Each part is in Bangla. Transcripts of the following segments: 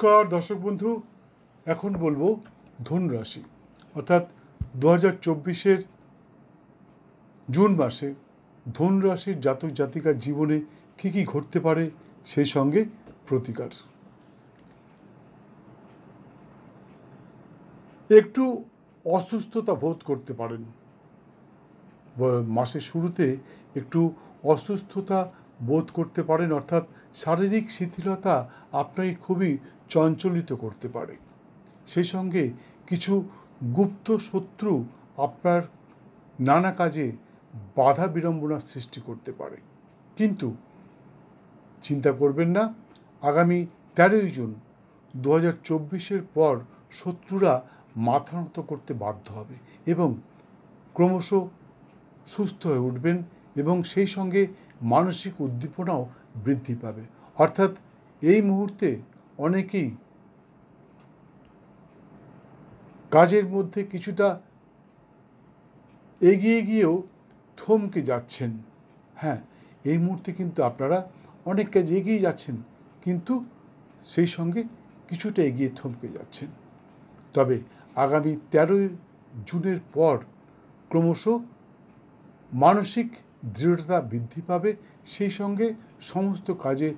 নমস্কার দর্শক বন্ধু, এখন বলবো ধনুরাশি অর্থাৎ 2024-এর জুন মাসে ধনুরাশির জাতক জাতিকার জীবনে কী কী ঘটতে পারে, সেই সঙ্গে প্রতিকার। একটু অসুস্থতা বোধ করতে পারেন, মাসের শুরুতে একটু অসুস্থতা বোধ করতে পারেন, অর্থাৎ শারীরিক শিথিলতা আপনাকে খুবই চঞ্চলিত করতে পারে। সেই সঙ্গে কিছু গুপ্ত শত্রু আপনার নানা কাজে বাধা বিড়ম্বনার সৃষ্টি করতে পারে। কিন্তু চিন্তা করবেন না, আগামী 13ই জুন 2024-এর পর শত্রুরা মাথা নত করতে বাধ্য হবে এবং ক্রমশ সুস্থ হয়ে উঠবেন এবং সেই সঙ্গে মানসিক উদ্দীপনাও বৃদ্ধি পাবে। অর্থাৎ এই মুহূর্তে অনেকেই কাজের মধ্যে কিছুটা এগিয়ে গিয়েও থমকে যাচ্ছেন। হ্যাঁ, এই মুহূর্তে কিন্তু আপনারা অনেক কাজ এগিয়ে যাচ্ছেন, কিন্তু সেই সঙ্গে কিছুটা এগিয়ে থমকে যাচ্ছেন। তবে আগামী 13ই জুনের পর ক্রমশ মানসিক দৃঢ়তা বৃদ্ধি পাবে, সেই সঙ্গে সমস্ত কাজে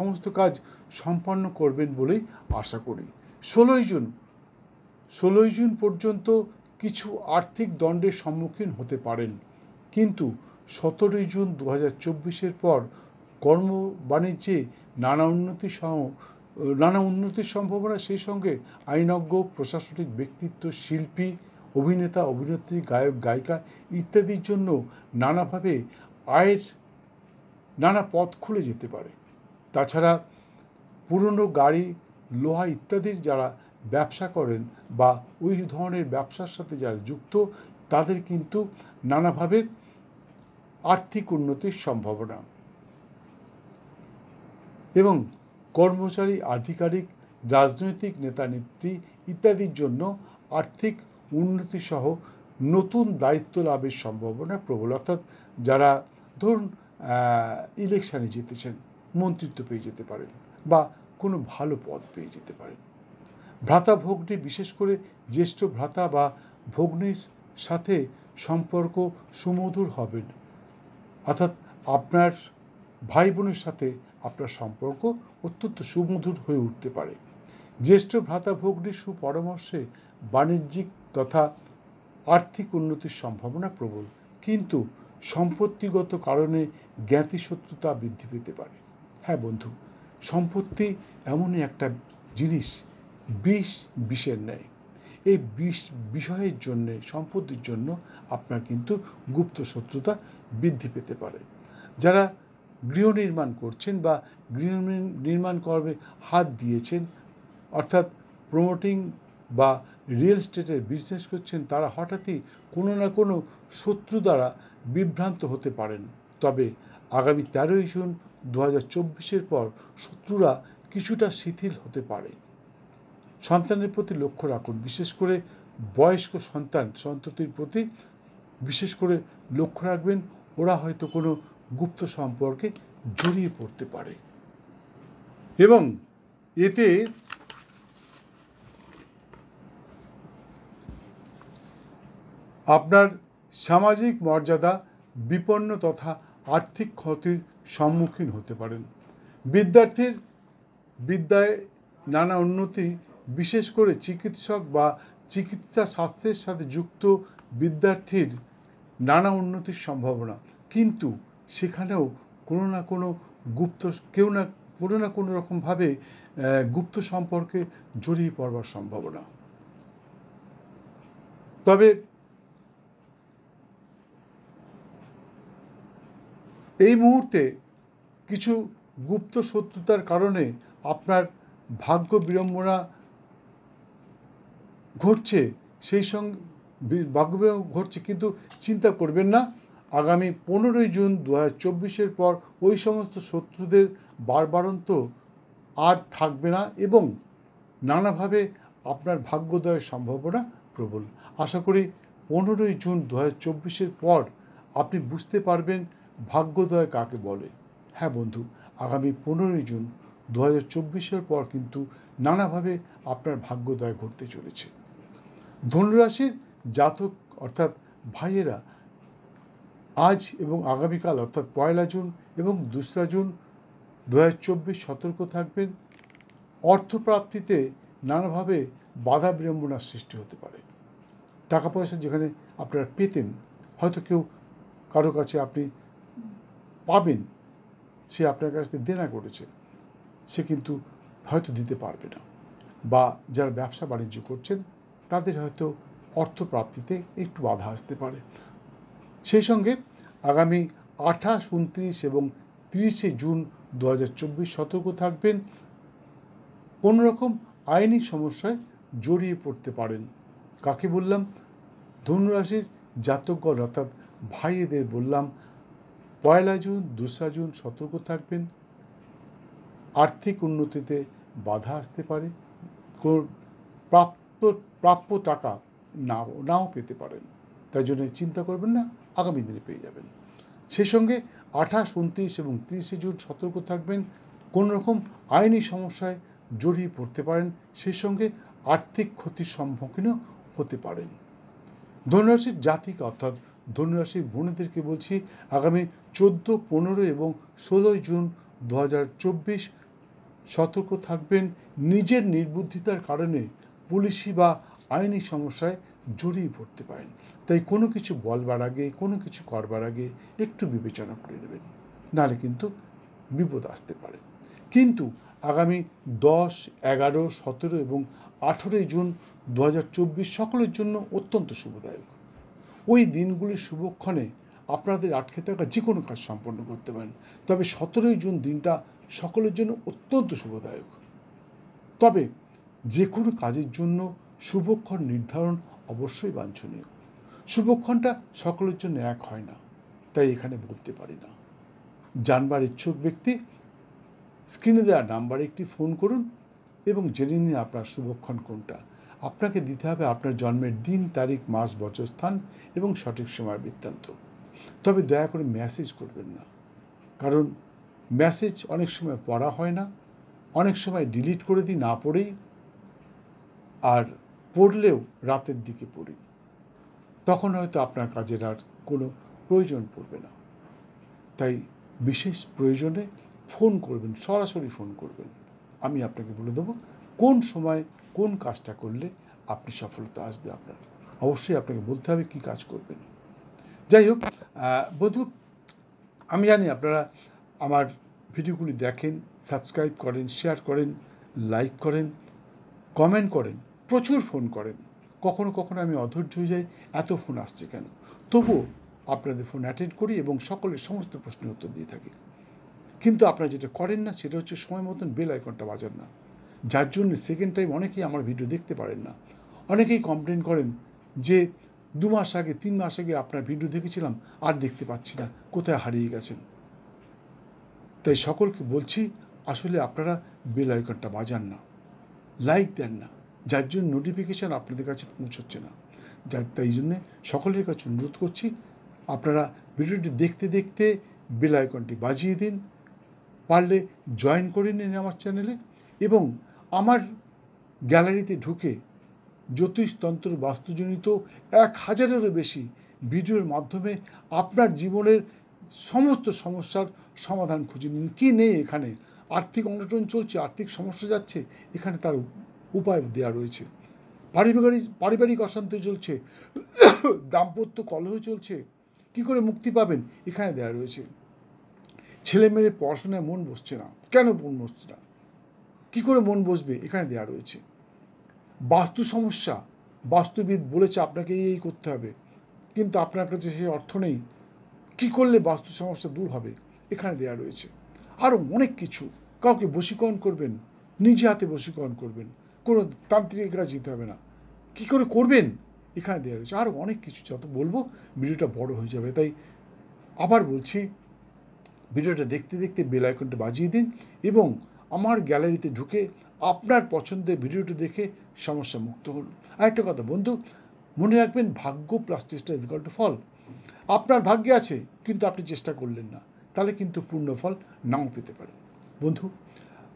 সমস্ত কাজ সম্পন্ন করবেন বলেই আশা করি। 16ই জুন পর্যন্ত কিছু আর্থিক দণ্ডের সম্মুখীন হতে পারেন, কিন্তু 17ই জুন 2024-এর পর কর্ম বাণিজ্যে নানা উন্নতির সম্ভাবনা, সেই সঙ্গে আইনজ্ঞ, প্রশাসনিক ব্যক্তিত্ব, শিল্পী, অভিনেতা, অভিনেত্রী, গায়ক, গায়িকা ইত্যাদির জন্য নানাভাবে আয়ের নানা পথ খুলে যেতে পারে। তাছাড়া পুরনো গাড়ি, লোহা ইত্যাদির যারা ব্যবসা করেন বা ওই ধরনের ব্যবসার সাথে যারা যুক্ত, তাদের কিন্তু নানাভাবে আর্থিক উন্নতির সম্ভাবনা এবং কর্মচারী, আধিকারিক, রাজনৈতিক নেতা নেত্রী ইত্যাদির জন্য আর্থিক উন্নতি সহ নতুন দায়িত্ব লাভের সম্ভাবনা প্রবল। অর্থাৎ যারা ধরুন ইলেকশানে জিতেছেন, মন্ত্রিত্ব পেয়ে যেতে পারেন বা কোনো ভালো পদ পেয়ে যেতে পারেন। ভ্রাতা ভগ্নী, বিশেষ করে জ্যেষ্ঠ ভ্রাতা বা ভগ্নীর সাথে সম্পর্ক সুমধুর হবেন, অর্থাৎ আপনার ভাই বোনের সাথে আপনার সম্পর্ক অত্যন্ত সুমধুর হয়ে উঠতে পারে। জ্যেষ্ঠ ভ্রাতা ভগ্নীর সুপরামর্শে বাণিজ্যিক তথা আর্থিক উন্নতির সম্ভাবনা প্রবল, কিন্তু সম্পত্তিগত কারণে জ্ঞাতি শত্রুতা বৃদ্ধি পেতে পারে। হ্যাঁ বন্ধু, সম্পত্তি এমনই একটা জিনিস, বিষের ন্যায়। এই বিষয়ের জন্যে, সম্পত্তির জন্য আপনার কিন্তু গুপ্ত শত্রুতা বৃদ্ধি পেতে পারে। যারা গৃহ নির্মাণ করছেন বা গৃহ নির্মাণ কর্মে হাত দিয়েছেন, অর্থাৎ প্রমোটিং বা রিয়েল এস্টেটের বিজনেস করছেন, তারা হঠাৎই কোনো না কোনো শত্রু দ্বারা বিভ্রান্ত হতে পারেন। তবে আগামী 13ই জুন 2024-এর পর শত্রুরা কিছুটা শিথিল হতে পারে। সন্তানের প্রতি লক্ষ্য রাখুন, বিশেষ করে বয়স্ক সন্ততির প্রতি বিশেষ করে লক্ষ্য রাখবেন। ওরা হয়তো কোনো গুপ্ত সম্পর্কে জড়িয়ে পড়তে পারে এবং এতে আপনার সামাজিক মর্যাদা বিপন্ন তথা আর্থিক ক্ষতির সম্মুখীন হতে পারেন। বিদ্যার্থীর বিদ্যায় নানা উন্নতি, বিশেষ করে চিকিৎসক বা চিকিৎসা শাস্ত্রের সাথে যুক্ত বিদ্যার্থীর নানা উন্নতির সম্ভাবনা, কিন্তু সেখানেও কোনো না কোনো রকমভাবে গুপ্ত সম্পর্কে জড়িয়ে পড়বার সম্ভাবনা। তবে এই মুহূর্তে কিছু গুপ্ত শত্রুতার কারণে আপনার ভাগ্য বিড়ম্বনা ঘটছে, সেই সঙ্গে ভাগ্য বিড়ম্বনা ঘটছে, কিন্তু চিন্তা করবেন না, আগামী 15ই জুন 2024-এর পর ওই সমস্ত শত্রুদের বারবারন্ত আর থাকবে না এবং নানাভাবে আপনার ভাগ্যোদয়ের সম্ভাবনা প্রবল। আশা করি 15ই জুন 2024-এর পর আপনি বুঝতে পারবেন ভাগ্যোদয় কাকে বলে। হ্যাঁ বন্ধু, আগামী 15ই জুন 2024-এর পর কিন্তু নানাভাবে আপনার ভাগ্যোদয় ঘটতে চলেছে। ধনুরাশির জাতক অর্থাৎ ভাইয়েরা আজ এবং আগামীকাল অর্থাৎ 1 জুন এবং 2 জুন 2024 সতর্ক থাকবেন। অর্থপ্রাপ্তিতে নানাভাবে বাধা বিড়ম্বনার সৃষ্টি হতে পারে। টাকা পয়সা যেখানে আপনারা পেতেন, হয়তো কেউ কারো কাছে আপনি পাবেন, সে আপনার কাছ থেকে দেনা করেছে, সে কিন্তু হয়তো দিতে পারবে না, বা যারা ব্যবসা বাণিজ্য করছেন তাদের হয়তো অর্থপ্রাপ্তিতে একটু বাধা আসতে পারে। সেই সঙ্গে আগামী 28, 29 এবং 30 জুন 2024 সতর্ক থাকবেন। কোনো রকম আইনি সমস্যায় জড়িয়ে পড়তে পারেন। কাকে বললাম? ধনুরাশির জাতকগণ অর্থাৎ ভাইয়েদের বললাম 1 জুন, 2 জুন সতর্ক থাকবেন। আর্থিক উন্নতিতে বাধা আসতে পারে। প্রাপ্য টাকা নাও পেতে পারেন, তাই জন্য চিন্তা করবেন না, আগামী দিনে পেয়ে যাবেন। সেই সঙ্গে 28, 29 এবং 30 জুন সতর্ক থাকবেন। কোনো রকম আইনি সমস্যায় জড়িয়ে পড়তে পারেন, সেই সঙ্গে আর্থিক ক্ষতির সম্মুখীনও হতে পারেন। ধনুরাশির জাতিকা অর্থাৎ ধনুরাশির বোনেদেরকে বলছি, আগামী 14, 15 এবং 16 জুন 2024 সতর্ক থাকবেন। নিজের নির্বুদ্ধিতার কারণে পুলিশি বা আইনি সমস্যায় জড়িয়ে পড়তে পারেন, তাই কোনো কিছু বলবার আগে, কোনো কিছু করবার আগে একটু বিবেচনা করে নেবেন, নাহলে কিন্তু বিপদ আসতে পারে। কিন্তু আগামী 10, 11, 17 এবং 18 জুন 2024 সকলের জন্য অত্যন্ত শুভদায়ক। ওই দিনগুলির শুভক্ষণে আপনাদের আটকে থাকা যে কোনো কাজ সম্পন্ন করতে পারেন। তবে 17 জুন দিনটা সকলের জন্য অত্যন্ত শুভদায়ক। তবে যে কোনো কাজের জন্য শুভক্ষণ নির্ধারণ অবশ্যই বাঞ্ছনীয়। শুভক্ষণটা সকলের জন্য এক হয় না, তাই এখানে বলতে পারি না। জানবার ইচ্ছুক ব্যক্তি স্ক্রিনে দেওয়া নাম্বারে একটি ফোন করুন এবং জেনে নিন আপনার শুভক্ষণ কোনটা। আপনাকে দিতে হবে আপনার জন্মের দিন, তারিখ, মাস, বছর, স্থান এবং সঠিক সময় বৃত্তান্ত। তবে দয়া করে মেসেজ করবেন না, কারণ মেসেজ অনেক সময় পড়া হয় না, অনেক সময় ডিলিট করে দিই না পড়েই, আর পড়লেও রাতের দিকে পড়ি, তখন হয়তো আপনার কাজের আর কোনো প্রয়োজন পড়বে না। তাই বিশেষ প্রয়োজনে ফোন করবেন, সরাসরি ফোন করবেন। আমি আপনাকে বলে দেবো কোন সময় কোন কাজটা করলে আপনি সফলতা আসবে আপনার। অবশ্যই আপনাকে বলতে হবে কী কাজ করবেন। যাই হোক বন্ধু, আমি জানি আপনারা আমার ভিডিওগুলি দেখেন, সাবস্ক্রাইব করেন, শেয়ার করেন, লাইক করেন, কমেন্ট করেন, প্রচুর ফোন করেন। কখনো কখনো আমি অধৈর্য হয়ে যাই, এত ফোন আসছে কেন। তবুও আপনাদের ফোন অ্যাটেন্ড করি এবং সকলের সমস্ত প্রশ্নের উত্তর দিয়ে থাকি। কিন্তু আপনারা যেটা করেন না সেটা হচ্ছে সময় মতন বেল আইকনটা বাজান না, যার জন্য সেকেন্ড টাইম অনেকেই আমার ভিডিও দেখতে পারেন না। অনেকেই কমপ্লেন করেন যে 2 মাস আগে, 3 মাস আগে আপনার ভিডিও দেখেছিলাম, আর দেখতে পাচ্ছি না, কোথায় হারিয়ে গেছেন। তাই সকলকে বলছি, আসলে আপনারা বেল আইকনটা বাজান না, লাইক দেন না, যার জন্য নোটিফিকেশান আপনাদের কাছে পৌঁছচ্ছে না। তাই জন্যে সকলের কাছে অনুরোধ করছি, আপনারা ভিডিওটি দেখতে দেখতে বেল আইকনটি বাজিয়ে দিন, পারলে জয়েন করে নিন আমার চ্যানেলে, এবং আমার গ্যালারিতে ঢুকে জ্যোতিষতন্ত্র বাস্তুজনিত 1000-এরও বেশি ভিডিওর মাধ্যমে আপনার জীবনের সমস্ত সমস্যার সমাধান খুঁজে নিন। কী নেই এখানে? আর্থিক অনটন চলছে, আর্থিক সমস্যা যাচ্ছে, এখানে তার উপায় দেওয়া রয়েছে। পারিবারিক অশান্তি চলছে, দাম্পত্য কলহ চলছে, কী করে মুক্তি পাবেন এখানে দেওয়া রয়েছে। ছেলে মেয়ের পড়াশোনায় মন বসছে না, কেন মন বসছে না, কী করে মন বসবে এখানে দেওয়া রয়েছে। বাস্তু সমস্যা, বাস্তুবিদ বলেছে আপনাকে এই করতে হবে, কিন্তু আপনার কাছে সেই অর্থ নেই, কী করলে বাস্তু সমস্যা দূর হবে এখানে দেওয়া রয়েছে। আরও অনেক কিছু, কাউকে বশীকরণ করবেন, নিজে হাতে বশীকরণ করবেন, কোনো তান্ত্রিকের কাছে যেতে হবে না, কী করে করবেন এখানে দেওয়া রয়েছে। আরও অনেক কিছু, যত বলবো ভিডিওটা বড় হয়ে যাবে। তাই আবার বলছি, ভিডিওটা দেখতে দেখতে বেল আইকনটা বাজিয়ে দিন এবং আমার গ্যালারিতে ঢুকে আপনার পছন্দের ভিডিওটি দেখে সমস্যা মুক্ত হন। আরেকটা কথা বন্ধু, মনে রাখবেন, ভাগ্য প্লাস চেষ্টা ইজ ইকুয়াল টু ফল। আপনার ভাগ্যে আছে কিন্তু আপনি চেষ্টা করলেন না, তাহলে কিন্তু পূর্ণ ফল নাও পেতে পারেন। বন্ধু,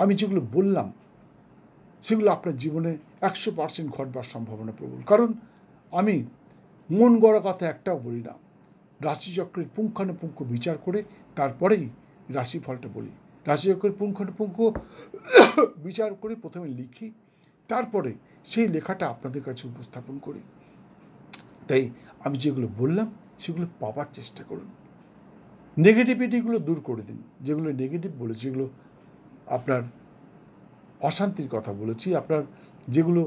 আমি যেগুলো বললাম সেগুলো আপনার জীবনে 100% ঘটবার সম্ভাবনা প্রবল। কারণ আমি মন গড়া কথা একটাও বলি না। রাশিচক্রের পুঙ্খানুপুঙ্খ বিচার করে তারপরেই রাশিফলটা বলি। রাশিচক্রের পুঙ্খানুপুঙ্খ বিচার করে প্রথমে লিখি, তারপরে সেই লেখাটা আপনাদের কাছে উপস্থাপন করি। তাই আমি যেগুলো বললাম সেগুলো পাবার চেষ্টা করুন। নেগেটিভিটিগুলো দূর করে দিন। যেগুলো নেগেটিভ বলেছি, যেগুলো আপনার অশান্তির কথা বলেছি, আপনার যেগুলো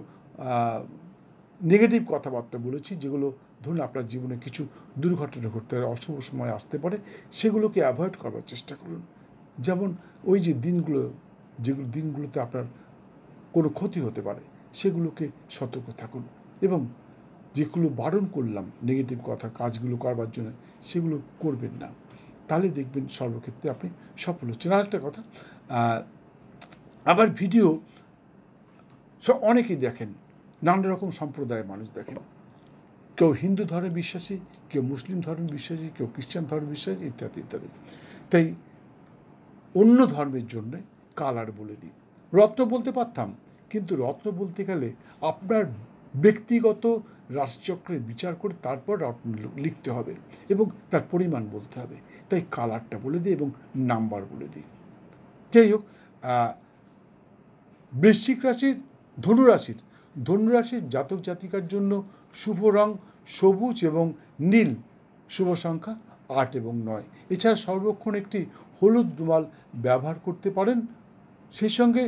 নেগেটিভ কথাবার্তা বলেছি, যেগুলো ধরুন আপনার জীবনে কিছু দুর্ঘটনা ঘটতে পারে, অশুভ সময় আসতে পারে, সেগুলোকে অ্যাভয়েড করবার চেষ্টা করুন। যেমন ওই যে যেগুলো দিনগুলোতে আপনার কোনো ক্ষতি হতে পারে, সেগুলোকে সতর্ক থাকুন। এবং যেগুলো বারণ করলাম নেগেটিভ কথা কাজগুলো করবার জন্য, সেগুলো করবেন না। তাহলে দেখবেন সর্বক্ষেত্রে আপনি সফল হচ্ছেন। আরেকটা কথা, আবার ভিডিও অনেকেই দেখেন, নানা রকম সম্প্রদায়ের মানুষ দেখেন। কেউ হিন্দু ধর্মে বিশ্বাসী, কেউ মুসলিম ধর্মে বিশ্বাসী, কেউ খ্রিস্টান ধর্মে বিশ্বাসী, ইত্যাদি ইত্যাদি। তাই অন্য ধর্মের জন্যে কালার বলে দিই। রত্ন বলতে পারতাম, কিন্তু রত্ন বলতে গেলে আপনার ব্যক্তিগত রাশিচক্রের বিচার করে তারপর রত্ন লিখতে হবে এবং তার পরিমাণ বলতে হবে। তাই কালারটা বলে দিই এবং নাম্বার বলে দিই। যাই হোক, বৃশ্চিক রাশির ধনুরাশির জাতক জাতিকার জন্য শুভ রং সবুজ এবং নীল, শুভ সংখ্যা 8 এবং 9। এছাড়া সর্বক্ষণ একটি হলুদ রুমাল ব্যবহার করতে পারেন। সেই সঙ্গে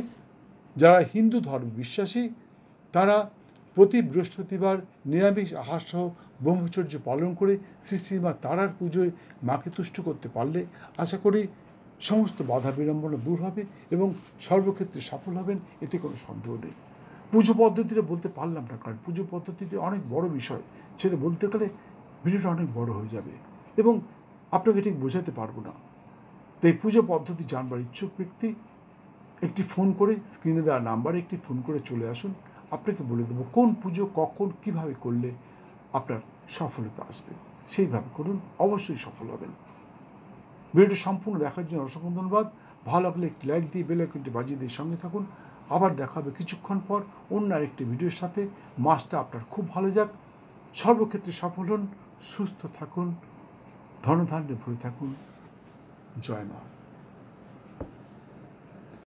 যারা হিন্দু ধর্ম বিশ্বাসী তারা প্রতি বৃহস্পতিবার নিরামিষ আহার সহ ব্রহ্মচর্য পালন করে শ্রী শ্রীমা তারার পুজোয় মাকে তুষ্ট করতে পারলে আশা করি সমস্ত বাধা বিড়ম্বনা দূর হবে এবং সর্বক্ষেত্রে সফল হবেন, এতে কোনো সন্দেহ নেই। পুজো পদ্ধতিটা বলতে পারলাম না, কারণ পুজো পদ্ধতিটি অনেক বড় বিষয়, সেটা বলতে গেলে ভিডিওটা অনেক বড় হয়ে যাবে এবং আপনাকে ঠিক বোঝাতে পারবো না। তাই পুজো পদ্ধতি জানবার ইচ্ছুক ব্যক্তি একটি ফোন করে, স্ক্রিনে দেওয়া নাম্বারে একটি ফোন করে চলে আসুন। আপনাকে বলে দেবো কোন পুজো কখন কীভাবে করলে আপনার সফলতা আসবে। সেইভাবে করুন, অবশ্যই সফল হবেন। ভিডিওটি সম্পূর্ণ দেখার জন্য অসংখ্য ধন্যবাদ। ভালো লাগলে একটি লাইক দিয়ে বেল আইকনটি বাজিয়ে দিয়ে সঙ্গে থাকুন। আবার দেখা হবে কিছুক্ষণ পর অন্য আরেকটি ভিডিওর সাথে। মাসটা আপনার খুব ভালো যাক, সর্বক্ষেত্রে সফল হন, সুস্থ থাকুন, ধনধান্যে ভরে থাকুন। জয় মা।